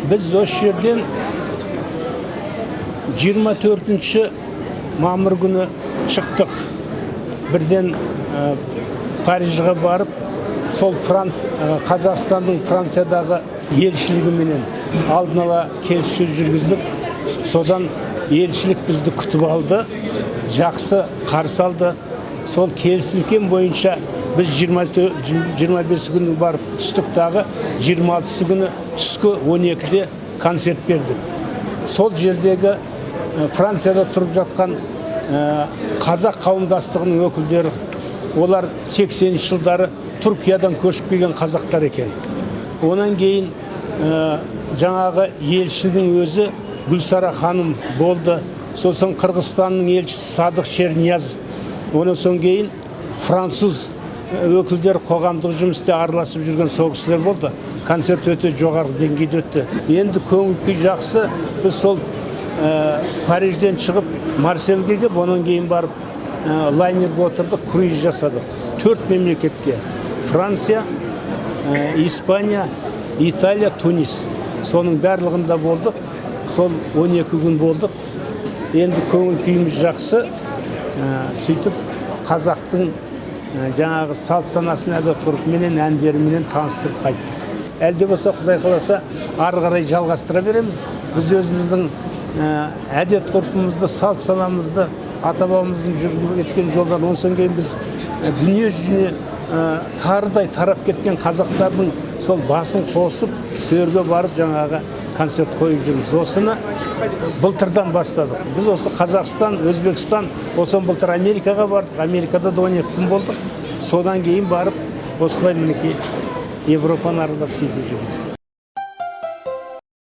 Biz осы жерден 24 мамыр күні шықтық. Бірден Парижге барып, сол Қазақстанның Франциядағы елшілігіменен алдын ала келіссөз жүргіздік. Содан елшілік бізді күтіп алды, жақсы қарсы алды. Сол келісілген бойынша біз 25 күні барып түстік, дағы 26 күні түскі 12-де концерт бердік. Сол жердегі Францияда тұрып жатқан қазақ қауымдастығының өкілдері, олар 80 жылдары Түркиядан көшіп келген қазақтар екен. Онан кейін жаңағы елшінің өзі Гүлсара ханым болды. Сосын Қырғызстанның елшісі Садық Шернияз. Онан соң кейін француз өкілдер қоғамдық жұмысты араласып жүрген сол кісілер болды. Концерт өте жоғары деңгейде өтті. Енді көңіл-күй жақсы. Біз сол Парижден шығып Марсельге келіп, онан кейін барып лайнерге отырдық, круиз жасадық. 4 мемлекетке: Франция, Испания, Италия, Тунис. Соның барлығында болдық. Сол 12 күн болдық. Енді көңіл-күйіміз жақсы. Сөйтіп қазақтың жаңағы салт санасын әдет-ғұрпыменен, әндеріменен таныстырып қайттық. Әлде болса, Құдай қаласа, ары қарай жалғастыра береміз. Біз өзіміздің әдет-ғұрпымызды, салт санамызды, ата-бабамыздың жүріп кеткен жолдан, онан кейін біз дүние жүзіне тарыдай тарап кеткен қазақтардың сол басын қосып, сөйерге барып жаңағы концерт қойып жүрміз. Осыны былтырдан бастадық. Біз осы Қазақстан, Өзбекстан, осын былтыр Америкаға бардық. Америкада да 12 күн болдық. Содан кейін барып, осылай мінекей Европаны аралап сөйтіп жүрміз.